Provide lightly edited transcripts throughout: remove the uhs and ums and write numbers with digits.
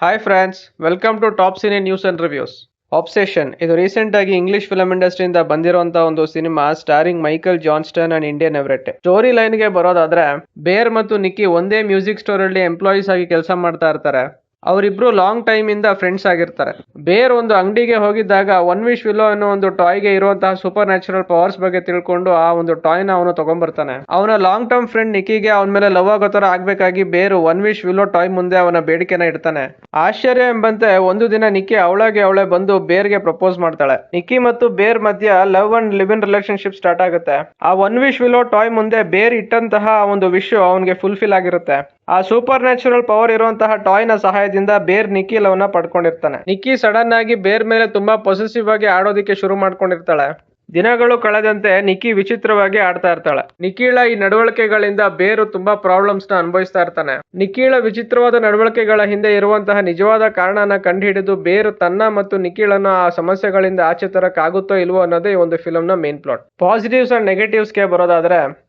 Hi friends, welcome to top cine news and reviews. Obsession ಇದು recent ಆಗಿ English film ಇಂಡಸ್ಟ್ರಿಯಿಂದ ಬಂದಿರುವಂತಹ ಒಂದು cinema starring Michael Johnston and Indian Everett. Story ಲೈನ್ಗೆ ಬರೋದಾದ್ರೆ, ಬೇರ್ ಮತ್ತು ನಿಕ್ಕಿ ಒಂದೇ ಮ್ಯೂಸಿಕ್ ಸ್ಟೋರ್ ಅಲ್ಲಿ ಎಂಪ್ಲಾಯೀಸ್ ಆಗಿ ಕೆಲಸ ಮಾಡ್ತಾ ಇರ್ತಾರೆ. ಅವರಿಬ್ರು ಲಾಂಗ್ ಟೈಮ್ ಇಂದ ಫ್ರೆಂಡ್ಸ್ ಆಗಿರ್ತಾರೆ. ಬೇರ್ ಒಂದು ಅಂಗಡಿಗೆ ಹೋಗಿದ್ದಾಗ ಒನ್ ವಿಶ್ ವಿಲೋ ಅನ್ನೋ ಒಂದು ಟಾಯ್ಗೆ ಇರುವಂತಹ ಸೂಪರ್ ನ್ಯಾಚುರಲ್ ಪವರ್ಸ್ ಬಗ್ಗೆ ತಿಳ್ಕೊಂಡು ಆ ಒಂದು ಟಾಯ್ನ ಅವನು ತಗೊಂಡ್ಬರ್ತಾನೆ. ಅವನ ಲಾಂಗ್ ಟರ್ಮ್ ಫ್ರೆಂಡ್ ನಿಕ್ಕಿಗೆ ಅವನ ಮೇಲೆ ಲವ್ ಆಗೋ ತರ ಆಗ್ಬೇಕಾಗಿ ಬೇರು ಒನ್ ವಿಶ್ ವಿಲೋ ಟಾಯ್ ಮುಂದೆ ಅವನ ಬೇಡಿಕೆನ ಇಡ್ತಾನೆ. ಆಶ್ಚರ್ಯ ಎಂಬಂತೆ ಒಂದು ದಿನ ನಿಕ್ಕಿ ಅವಳೇ ಬಂದು ಬೇರ್ಗೆ ಪ್ರಪೋಸ್ ಮಾಡ್ತಾಳೆ. ನಿಕ್ಕಿ ಮತ್ತು ಬೇರ್ ಮಧ್ಯ love and live in relationship start ಆಗುತ್ತೆ. ಆ ಒನ್ ವಿಶ್ ವಿಲೋ ಟಾಯ್ ಮುಂದೆ ಬೇರ್ ಇಟ್ಟಂತಹ ಒಂದು ವಿಶ್ ಅವನಿಗೆ ಫುಲ್ಫಿಲ್ ಆಗಿರುತ್ತೆ. ಆ ಸೂಪರ್ ನ್ಯಾಚುರಲ್ ಪವರ್ ಇರುವಂತಹ ಟಾಯ್ ನ ಸಹಾಯದಿಂದ ಬೇರ್ ನಿಕ್ಕಿ ಲವ್ ನ ಪಡ್ಕೊಂಡಿರ್ತಾನೆ. ನಿಕ್ಕಿ ಸಡನ್ ಆಗಿ ಬೇರ್ ಮೇಲೆ ತುಂಬಾ ಪೊಸೆಸಿವ್ ಆಗಿ ಆಡೋದಿಕ್ಕೆ ಶುರು ಮಾಡ್ಕೊಂಡಿರ್ತಾಳೆ. ದಿನಗಳು ಕಳೆದಂತೆ ನಿಕ್ಕಿ ವಿಚಿತ್ರವಾಗಿ ಆಡ್ತಾ ಇರ್ತಾಳೆ. ನಿಖಿಳ ಈ ನಡವಳಿಕೆಗಳಿಂದ ಬೇರು ತುಂಬಾ ಪ್ರಾಬ್ಲಮ್ಸ್ ನ ಅನುಭವಿಸ್ತಾ ಇರ್ತಾನೆ. ನಿಖಿಳ ವಿಚಿತ್ರವಾದ ನಡವಳಿಕೆಗಳ ಹಿಂದೆ ಇರುವಂತಹ ನಿಜವಾದ ಕಾರಣನ ಕಂಡುಹಿಡಿದು ಬೇರು ತನ್ನ ಮತ್ತು ನಿಖಿಳನ್ನು ಆ ಸಮಸ್ಯೆಗಳಿಂದ ಆಚೆ ತರಕ್ಕಾಗುತ್ತೋ ಇಲ್ವೋ ಅನ್ನೋದೇ ಈ ಒಂದು ಫಿಲಂ ನ main plot. Positives and negatives ಗೆ ಬರೋದಾದ್ರೆ,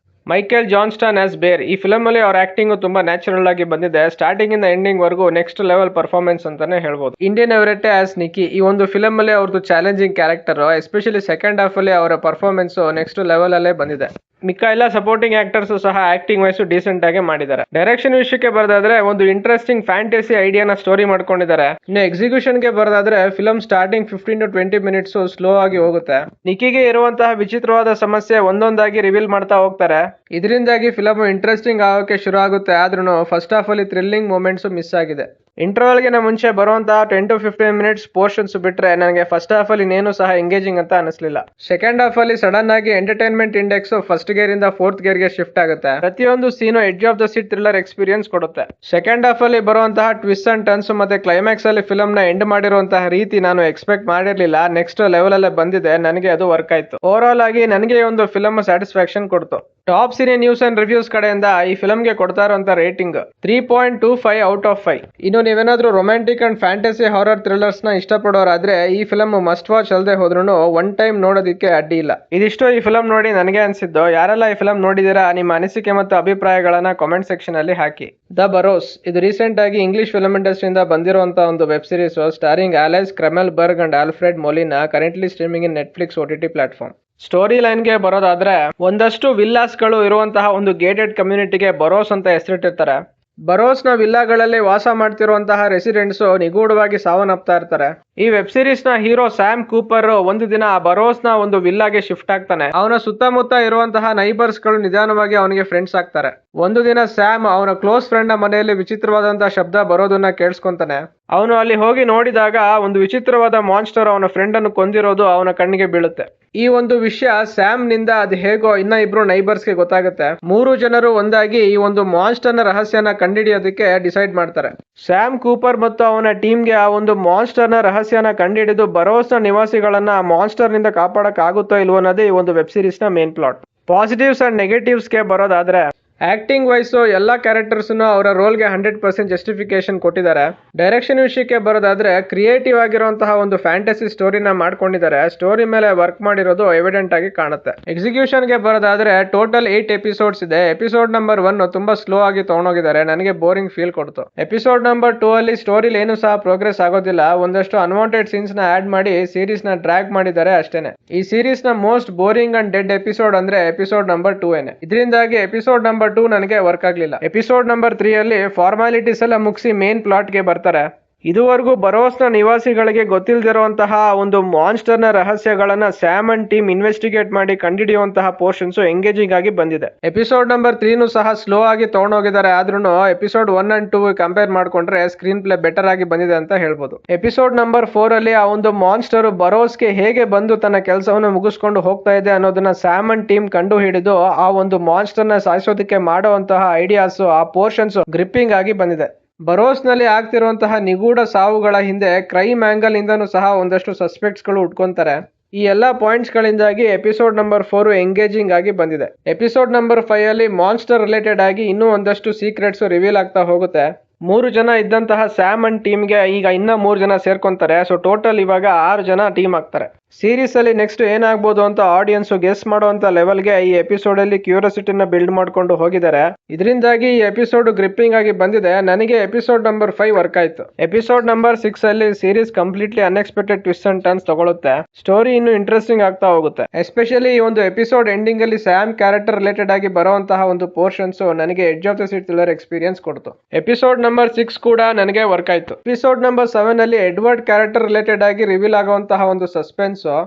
ಮೈಕೆಲ್ ಜಾನ್ಸ್ಟನ್ ಆಸ್ ಬೇರ್ ಈ ಫಿಲಮ್ ಅಲ್ಲಿ ಅವ್ರ ಆಕ್ಟಿಂಗ್ ತುಂಬಾ ನ್ಯಾಚುರಲ್ ಆಗಿ ಬಂದಿದೆ. ಸ್ಟಾರ್ಟಿಂಗ್ ಇಂದ ಎಂಡಿಂಗ್ ವರೆಗೂ ನೆಕ್ಸ್ಟ್ ಲೆವೆಲ್ ಪರ್ಫಾರ್ಮೆನ್ಸ್ ಅಂತಾನೆ ಹೇಳ್ಬೋದು. ಇಂಡಿಯನ್ ಎವರೆಟ್ ಆಸ್ ನಿಕ್ಕಿ ಈ ಒಂದು ಫಿಲಮ್ ಅಲ್ಲಿ ಅವ್ರದ್ದು challenging character, especially second half ಅಲ್ಲಿ ಅವರ ಪರ್ಫಾರ್ಮೆನ್ಸ್ ನೆಕ್ಸ್ಟ್ ಲೆವೆಲ್ ಅಲ್ಲೇ ಬಂದಿದೆ. ಮಿಕ್ಕ ಎಲ್ಲ ಸಪೋರ್ಟಿಂಗ್ ಆಕ್ಟರ್ಸ್ ಸಹ ಆಕ್ಟಿಂಗ್ ವೈಸ್ ಡೀಸೆಂಟ್ ಆಗಿ ಮಾಡಿದ್ದಾರೆ. ಡೈರೆಕ್ಷನ್ ವಿಷಯಕ್ಕೆ ಬರೋದಾದ್ರೆ, ಒಂದು ಇಂಟ್ರೆಸ್ಟಿಂಗ್ ಫ್ಯಾಂಟಸಿ ಐಡಿಯಾನ ಸ್ಟೋರಿ ಮಾಡ್ಕೊಂಡಿದ್ದಾರೆ. ಇನ್ನು ಎಕ್ಸಿಕ್ಯೂಷನ್ ಗೆ ಬರೋದಾದ್ರೆ, film starting 15 to 20 minutes slow ಆಗಿ ಹೋಗುತ್ತೆ. ನಿಕ್ಕಿಗೆ ಇರುವಂತಹ ವಿಚಿತ್ರವಾದ ಸಮಸ್ಯೆ ಒಂದೊಂದಾಗಿ ರಿವೀಲ್ ಮಾಡ್ತಾ ಹೋಗ್ತಾರೆ. ಇದರಿಂದಾಗಿ ಫಿಲಂ ಇಂಟ್ರೆಸ್ಟಿಂಗ್ ಆಗೋಕೆ ಶುರು ಆಗುತ್ತೆ. ಆದ್ರೂ ಫಸ್ಟ್ ಹಾಫ್ ಅಲ್ಲಿ ಥ್ರಿಲ್ಲಿಂಗ್ ಮೂಮೆಂಟ್ಸ್ ಮಿಸ್ ಆಗಿದೆ. ಇಂಟರ್ವಲ್ ಗೆ ಮುಂಚೆ ಬರುವಂತಹ 10 to 15 ಮಿನಿಟ್ಸ್ ಪೋರ್ಷನ್ಸ್ ಬಿಟ್ರೆ ನನಗೆ ಫಸ್ಟ್ ಹಾಫ್ ಅಲ್ಲಿ ಇನ್ನೇನು ಸಹ ಎಂಗೇಜಿಂಗ್ ಅಂತ ಅನಿಸ್ಲಿಲ್ಲ. ಸೆಕೆಂಡ್ ಹಾಫ್ ಅಲ್ಲಿ ಸಡನ್ ಆಗಿ ಎಂಟರ್ಟೈನ್ಮೆಂಟ್ ಇಂಡೆಕ್ಸ್ ಫಸ್ಟ್ ಗೇರ್ ಇಂದ ಫೋರ್ತ್ ಗೇರ್ ಗೆ ಶಿಫ್ಟ್ ಆಗುತ್ತೆ. ಪ್ರತಿಯೊಂದು scene edge of the seat thriller experience ಕೊಡುತ್ತೆ. ಸೆಕೆಂಡ್ ಹಾಫ್ ಅಲ್ಲಿ ಬರುವಂತಹ ಟ್ವಿಸ್ಟ್ ಅಂಡ್ ಟರ್ನ್ಸ್ ಮತ್ತೆ ಕ್ಲೈಮ್ಯಾಕ್ಸ್ ಅಲ್ಲಿ ಫಿಲಂ ನ ಎಂಡ್ ಮಾಡಿರುವಂತಹ ರೀತಿ ನಾನು ಎಕ್ಸ್ಪೆಕ್ಟ್ ಮಾಡಿರ್ಲಿಲ್ಲ. ನೆಕ್ಸ್ಟ್ ಲೆವೆಲ್ ಅಲ್ಲೇ ಬಂದಿದೆ. ನನಗೆ ಅದು ವರ್ಕ್ ಆಯ್ತು. ಓವರ್ ಆಲ್ ಆಗಿ ನನಗೆ ಒಂದು ಫಿಲಂ ಸ್ಯಾಟಿಸ್ಫ್ಯಾಕ್ಷನ್ ಕೊಡ್ತು. Top cine news and reviews ಕಡೆಯಿಂದ ಈ ಫಿಲಂಗೆ ಕೊಡ್ತಾ ಇರುವಂತ ರೇಟಿಂಗ್ 3.25 ಔಟ್ ಆಫ್ 5. ಇನ್ನು ನೀವೇನಾದ್ರೂ romantic and fantasy horror thrillers ನ ಇಷ್ಟಪಡೋರಾದ್ರೆ ಈ ಫಿಲಂ ಮಸ್ಟ್ ವಾಚ್ ಅಲ್ಲದೆ ಹೋದ್ರೂ ಒನ್ ಟೈಮ್ ನೋಡೋದಕ್ಕೆ ಅಡ್ಡಿ ಇಲ್ಲ. ಇದಿಷ್ಟು ಈ ಫಿಲಂ ನೋಡಿ ನನಗೆ ಅನ್ಸಿದ್ದು. ಯಾರೆಲ್ಲ ಈ ಫಿಲಂ ನೋಡಿದೀರಾ ನಿಮ್ಮ ಅನಿಸಿಕೆ ಮತ್ತು ಅಭಿಪ್ರಾಯಗಳನ್ನ ಕಾಮೆಂಟ್ ಸೆಕ್ಷನ್ ಅಲ್ಲಿ ಹಾಕಿ. ದ ಬರೋಸ್ ಇದು ರೀಸೆಂಟ್ ಆಗಿ ಇಂಗ್ಲಿಷ್ ಫಿಲಂ ಇಂಡಸ್ಟ್ರಿಯಿಂದ ಬಂದಿರುವಂತಹ ಒಂದು web series starring Alice Kremelberg and Alfred Molina, currently streaming in Netflix OTT platform. Story line ಗೆ ಬರೋದಾದ್ರೆ, ಒಂದಷ್ಟು ವಿಲ್ಲಾಸ್ ಗಳು ಇರುವಂತಹ ಒಂದು ಗೇಟೆಡ್ ಕಮ್ಯುನಿಟಿಗೆ ಬರೋಸ್ ಅಂತ ಹೆಸರಿಟ್ಟಿರ್ತಾರೆ. ಬರೋಸ್ ನ ವಿಲ್ಲಾಗಳಲ್ಲಿ ವಾಸ ಮಾಡ್ತಿರುವಂತಹ ರೆಸಿಡೆಂಟ್ಸ್ ನಿಗೂಢವಾಗಿ ಸಾವನ್ನಪ್ತಾ ಇರ್ತಾರೆ. ಈ ವೆಬ್ ಸೀರೀಸ್ ನ ಹೀರೋ ಸ್ಯಾಮ್ ಕೂಪರ್ ಒಂದು ದಿನ ಆ ಬರೋಸ್ ನ ಒಂದು ವಿಲ್ಲಾಗೆ ಶಿಫ್ಟ್ ಆಗ್ತಾನೆ. ಅವನ ಸುತ್ತಮುತ್ತ ಇರುವಂತಹ ನೈಬರ್ಸ್ ಗಳು ನಿಧಾನವಾಗಿ ಅವನಿಗೆ ಫ್ರೆಂಡ್ಸ್ ಆಗ್ತಾರೆ. ಒಂದು ದಿನ ಸ್ಯಾಮ್ ಅವನ ಕ್ಲೋಸ್ ಫ್ರೆಂಡ್ ನ ಮನೆಯಲ್ಲಿ ವಿಚಿತ್ರವಾದಂತಹ ಶಬ್ದ ಬರೋದನ್ನ ಕೇಳಿಸ್ಕೊಂತಾನೆ. ಅವನು ಅಲ್ಲಿ ಹೋಗಿ ನೋಡಿದಾಗ ಒಂದು ವಿಚಿತ್ರವಾದ ಮಾನ್ಸ್ಟರ್ ಅವನ ಫ್ರೆಂಡ್ ಅನ್ನು ಕೊಂದಿರೋದು ಅವನ ಕಣ್ಣಿಗೆ ಬೀಳುತ್ತೆ. ಈ ಒಂದು ವಿಷಯ ಸ್ಯಾಮ್ ನಿಂದ ಅದು ಹೇಗೋ ಇನ್ನ ಇಬ್ರು ನೈಬರ್ಸ್ ಗೆ ಗೊತ್ತಾಗುತ್ತೆ. 3 ಜನರು ಒಂದಾಗಿ ಈ ಒಂದು ಮಾನ್ಸ್ಟರ್ ನ ರಹಸ್ಯನ ಕಂಡುಹಿಡಿಯೋದಕ್ಕೆ ಡಿಸೈಡ್ ಮಾಡ್ತಾರೆ. ಸ್ಯಾಮ್ ಕೂಪರ್ ಮತ್ತು ಅವನ ಟೀಮ್ ಗೆ ಆ ಒಂದು ಮಾನ್ಸ್ಟರ್ ನ ರಹಸ್ಯನ ಕಂಡುಹಿಡಿದು ಬರೋಸ್ ನ ನಿವಾಸಿಗಳನ್ನ ಮಾನ್ಸ್ಟರ್ ನಿಂದ ಕಾಪಾಡಕ್ ಆಗುತ್ತೋ ಇಲ್ವೋ ಅನ್ನೋದೇ ಈ ಒಂದು ವೆಬ್ ಸೀರೀಸ್ ನ main plot. Positives and negatives ಗೆ ಬರೋದಾದ್ರೆ, ಆಕ್ಟಿಂಗ್ ವೈಸ್ ಎಲ್ಲಾ ಕ್ಯಾರೆಕ್ಟರ್ಸ್ ಅವರ ರೋಲ್ ಗೆ 100% ಜಸ್ಟಿಫಿಕೇಶನ್ ಕೊಟ್ಟಿದ್ದಾರೆ. ಡೈರೆಕ್ಷನ್ ವಿಷಯಕ್ಕೆ ಬರೋದಾದ್ರೆ, ಕ್ರಿಯೇಟಿವ್ ಆಗಿರುವಂತಹ ಒಂದು ಫ್ಯಾಂಟಸಿ ಸ್ಟೋರಿನ ಮಾಡ್ಕೊಂಡಿದ್ದಾರೆ. ಸ್ಟೋರಿ ಮೇಲೆ ವರ್ಕ್ ಮಾಡಿರೋದು ಎವಿಡೆಂಟ್ ಆಗಿ ಕಾಣುತ್ತೆ. ಎಕ್ಸಿಕ್ಯೂಷನ್ ಗೆ ಬರೋದಾದ್ರೆ, ಟೋಟಲ್ 8 ಎಪಿಸೋಡ್ಸ್ ಇದೆ. ಎಪಿಸೋಡ್ ನಂಬರ್ 1 ತುಂಬಾ ಸ್ಲೋ ಆಗಿ ತಗೊಂಡೋಗಿದ್ದಾರೆ. ನನಗೆ ಬೋರಿಂಗ್ ಫೀಲ್ ಕೊಡ್ತು. ಎಪಿಸೋಡ್ ನಂಬರ್ 2 ಅಲ್ಲಿ ಸ್ಟೋರಿಲಿ ಏನು ಸಹ ಪ್ರೋಗ್ರೆಸ್ ಆಗೋದಿಲ್ಲ. ಒಂದಷ್ಟು ಅನ್ವಾಂಟೆಡ್ ಸೀನ್ಸ್ ನ ಆಡ್ ಮಾಡಿ ಸೀರೀಸ್ ನ ಡ್ರ್ಯಾಗ್ ಮಾಡಿದ್ದಾರೆ ಅಷ್ಟೇನೆ. ಈ ಸೀರೀಸ್ ನ most boring and dead episode ಅಂದ್ರೆ ಎಪಿಸೋಡ್ ನಂಬರ್ 2 ಏನೆ. ಇದರಿಂದಾಗಿ ಎಪಿಸೋಡ್ ನಂಬರ್ 2 ನನಗೆ ವರ್ಕ್ ಆಗ್ಲಿಲ್ಲ. ಎಪಿಸೋಡ್ ನಂಬರ್ 3 ಅಲ್ಲಿ ಫಾರ್ಮಾಲಿಟೀಸ್ ಎಲ್ಲ ಮುಗಿಸಿ ಮೇನ್ ಪ್ಲಾಟ್ ಗೆ ಬರ್ತಾರೆ. ಇದುವರೆಗೂ ಬರೋಸ್ ನ ನಿವಾಸಿಗಳಿಗೆ ಗೊತ್ತಿಲ್ಲದಿರುವಂತಹ ಒಂದು ಮಾನ್ಸ್ಟರ್ ನ ರಹಸ್ಯಗಳನ್ನ ಸ್ಯಾಮ್ ಅಂಡ್ ಟೀಮ್ ಇನ್ವೆಸ್ಟಿಗೇಟ್ ಮಾಡಿ ಕಂಡುಹಿಡಿಯುವಂತಹ ಪೋರ್ಷನ್ಸ್ ಎಂಗೇಜಿಂಗ್ ಆಗಿ ಬಂದಿದೆ. ಎಪಿಸೋಡ್ ನಂಬರ್ 3 ಸಹ ಸ್ಲೋ ಆಗಿ ತಗೊಂಡೋಗಿದ್ದಾರೆ. ಆದ್ರೂ ಎಪಿಸೋಡ್ 1 and 2 ಕಂಪೇರ್ ಮಾಡ್ಕೊಂಡ್ರೆ ಸ್ಕ್ರೀನ್ ಪ್ಲೇ ಬೆಟರ್ ಆಗಿ ಬಂದಿದೆ ಅಂತ ಹೇಳ್ಬೋದು. ಎಪಿಸೋಡ್ ನಂಬರ್ 4 ಅಲ್ಲಿ ಆ ಒಂದು ಮಾನ್ಸ್ಟರ್ ಬರೋಸ್ ಗೆ ಹೇಗೆ ಬಂದು ತನ್ನ ಕೆಲಸವನ್ನು ಮುಗಿಸ್ಕೊಂಡು ಹೋಗ್ತಾ ಇದೆ ಅನ್ನೋದನ್ನ ಸ್ಯಾಮ್ ಅಂಡ್ ಟೀಮ್ ಕಂಡು ಹಿಡಿದು ಆ ಒಂದು ಮಾನ್ಸ್ಟರ್ ನ ಸಾಯಿಸೋದಕ್ಕೆ ಮಾಡುವಂತಹ ಐಡಿಯಾಸ್ ಆ ಪೋರ್ಷನ್ಸ್ ಗ್ರಿಪ್ಪಿಂಗ್ ಆಗಿ ಬಂದಿದೆ. ಬರೋಸ್ ನಲ್ಲಿ ಆಗ್ತಿರುವಂತಹ ನಿಗೂಢ ಸಾವುಗಳ ಹಿಂದೆ ಕ್ರೈಮ್ ಆಂಗಲ್ ಇಂದನೂ ಸಹ ಒಂದಷ್ಟು ಸಸ್ಪೆಕ್ಟ್ಸ್ ಗಳು ಉಟ್ಕೊಂತಾರೆ. ಈ ಎಲ್ಲಾ ಪಾಯಿಂಟ್ಸ್ ಗಳಿಂದಾಗಿ ಎಪಿಸೋಡ್ ನಂಬರ್ 4 ಎಂಗೇಜಿಂಗ್ ಆಗಿ ಬಂದಿದೆ. ಎಪಿಸೋಡ್ ನಂಬರ್ 5 ಅಲ್ಲಿ ಮಾನ್ಸ್ಟರ್ ರಿಲೇಟೆಡ್ ಆಗಿ ಇನ್ನೂ ಒಂದಷ್ಟು ಸೀಕ್ರೆಟ್ಸ್ ರಿವೀಲ್ ಆಗ್ತಾ ಹೋಗುತ್ತೆ. 3 ಜನ ಇದ್ದಂತಹ ಸ್ಯಾಮ್ ಅಂಡ್ ಟೀಮ್ಗೆ ಈಗ ಇನ್ನ 3 ಜನ ಸೇರ್ಕೊಂತಾರೆ. ಸೊ ಟೋಟಲ್ ಇವಾಗ 6 ಜನ ಟೀಮ್ ಆಗ್ತಾರೆ. ಸೀರೀಸ್ ಅಲ್ಲಿ ನೆಕ್ಸ್ಟ್ ಏನಾಗ್ಬೋದು ಅಂತ ಆಡಿಯನ್ಸ್ ಗೆಸ್ ಮಾಡುವಂತ ಲೆವೆಲ್ಗೆ ಈ ಎಪಿಸೋಡ್ ಅಲ್ಲಿ ಕ್ಯೂರಿಯಾಸಿಟಿನ ಬಿಲ್ಡ್ ಮಾಡ್ಕೊಂಡು ಹೋಗಿದ್ದಾರೆ. ಇದರಿಂದಾಗಿ ಈ ಎಪಿಸೋಡ್ ಗ್ರಿಪ್ಪಿಂಗ್ ಆಗಿ ಬಂದಿದೆ. ನನಗೆ ಎಪಿಸೋಡ್ ನಂಬರ್ 5 ವರ್ಕ್ ಆಯ್ತು. ಎಪಿಸೋಡ್ ನಂಬರ್ 6 ಅಲ್ಲಿ series completely unexpected twist and turns ತಗೊಳುತ್ತೆ. ಸ್ಟೋರಿ ಇನ್ನು ಇಂಟ್ರೆಸ್ಟಿಂಗ್ ಆಗ್ತಾ ಹೋಗುತ್ತೆ. ಎಸ್ಪೆಷಲಿ ಈ ಒಂದು ಎಪಿಸೋಡ್ ಎಂಡಿಂಗ್ ಅಲ್ಲಿ ಸ್ಯಾಮ್ ಕ್ಯಾರೆಕ್ಟರ್ ರಿಲೇಟೆಡ್ ಆಗಿ ಬರುವಂತಹ ಒಂದು ಪೋರ್ಷನ್ಸ್ ನನಗೆ edge of the seat thriller experience ಕೊಡ್ತು. ಎಪಿಸೋಡ್ ನಂಬರ್ 6 ಕೂಡ ನನಗೆ ವರ್ಕ್ ಆಯ್ತು. ಎಪಿಸೋಡ್ ನಂಬರ್ 7 ಅಲ್ಲಿ ಎಡ್ವರ್ಡ್ ಕ್ಯಾರೆಕ್ಟರ್ ರಿಲೇಟೆಡ್ ಆಗಿ ರಿವೀಲ್ ಆಗುವಂತಹ ಒಂದು ಸಸ್ಪೆನ್ಸ್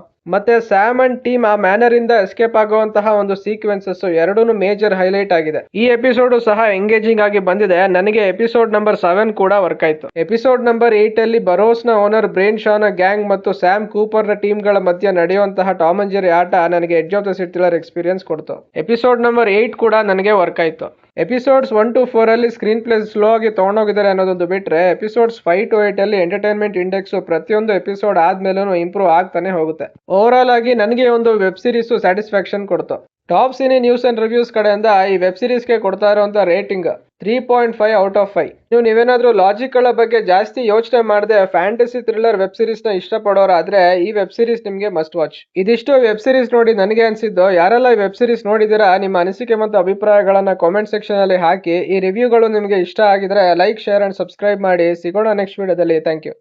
ಮತ್ತೆ ಸ್ಯಾಮ್ ಅಂಡ್ ಟೀಮ್ ಆ ಮ್ಯಾನರ್ ಇಂದ ಎಸ್ಕೇಪ್ ಆಗುವಂತಹ ಒಂದು ಸೀಕ್ವೆನ್ಸಸ್ ಎರಡೂ ಮೇಜರ್ ಹೈಲೈಟ್ ಆಗಿದೆ. ಈ ಎಪಿಸೋಡ್ ಸಹ ಎಂಗೇಜಿಂಗ್ ಆಗಿ ಬಂದಿದೆ. ನನಗೆ ಎಪಿಸೋಡ್ ನಂಬರ್ 7 ಕೂಡ ವರ್ಕ್ ಆಯ್ತು. ಎಪಿಸೋಡ್ ನಂಬರ್ 8 ಅಲ್ಲಿ ಬರೋಸ್ ನ ಓನರ್ ಬ್ರೇನ್ ಶಾನ ಗ್ಯಾಂಗ್ ಮತ್ತು ಸ್ಯಾಮ್ ಕೂಪರ್ ನ ಟೀಮ್ ಗಳ ಮಧ್ಯೆ ನಡೆಯುವಂತಹ ಟಾಮ್ ಅಂಡ್ ಜೆರಿ ಆಟ ನನಗೆ edge of the seat thriller experience ಕೊಡ್ತು. ಎಪಿಸೋಡ್ ನಂಬರ್ 8 ಕೂಡ ನನಗೆ ವರ್ಕ್ ಆಯ್ತು. ಎಪಿಸೋಡ್ಸ್ 1 to 4 ಅಲ್ಲಿ ಸ್ಕ್ರೀನ್ ಪ್ಲೇ ಸ್ಲೋ ಆಗಿ ತಗೊಂಡೋಗಿದ್ದಾರೆ ಅನ್ನೋದೊಂದು ಬಿಟ್ರೆ ಎಪಿಸೋಡ್ಸ್ 5 to 8 ಅಲ್ಲಿ ಎಂಟರ್ಟೈನ್ಮೆಂಟ್ ಇಂಡೆಕ್ಸ್ ಪ್ರತಿಯೊಂದು ಎಪಿಸೋಡ್ ಆದ್ಮೇಲೂ ಇಂಪ್ರೂವ್ ಆಗ್ತಾನೆ ಹೋಗುತ್ತೆ. ಓವರ್ ಆಲ್ ಆಗಿ ನನಗೆ ಒಂದು ವೆಬ್ ಸೀರೀಸ್ ಸ್ಯಾಟಿಸ್ಫ್ಯಾಕ್ಷನ್ ಕೊಡ್ತು. Top cine news and reviews ಕಡೆಯಿಂದ ಈ ವೆಬ್ ಸೀರೀಸ್ಗೆ ಕೊಡ್ತಾ ಇರುವಂತ ರೇಟಿಂಗ್ 3.5 ಔಟ್ ಆಫ್ 5. ನೀವೇನಾದ್ರೂ ಲಾಜಿಕ್ ಗಳ ಬಗ್ಗೆ ಜಾಸ್ತಿ ಯೋಚನೆ ಮಾಡದೆ ಫ್ಯಾಂಟಸಿ ಥ್ರಿಲ್ಲರ್ ವೆಬ್ ಸೀರೀಸ್ ನ ಇಷ್ಟಪಡೋರಾದ್ರೆ ಈ ವೆಬ್ ಸೀರೀಸ್ ನಿಮ್ಗೆ ಮಸ್ಟ್ ವಾಚ್. ಇದಿಷ್ಟು ವೆಬ್ ಸೀರೀಸ್ ನೋಡಿ ನನಗೆ ಅನ್ಸಿದ್ದು. ಯಾರೆಲ್ಲ ಈ ವೆಬ್ ಸೀರೀಸ್ ನೋಡಿದಿರಾ ನಿಮ್ಮ ಅನಿಸಿಕೆ ಮತ್ತು ಅಭಿಪ್ರಾಯಗಳನ್ನ ಕಾಮೆಂಟ್ ಸೆಕ್ಷನ್ ಅಲ್ಲಿ ಹಾಕಿ. ಈ ರಿವ್ಯೂಗಳು ನಿಮಗೆ ಇಷ್ಟ ಆಗಿದ್ರೆ ಲೈಕ್, ಶೇರ್ ಅಂಡ್ ಸಬ್ಸ್ಕ್ರೈಬ್ ಮಾಡಿ. ಸಿಗೋಣ ನೆಕ್ಸ್ಟ್ ವಿಡಿಯೋದಲ್ಲಿ. Thank you.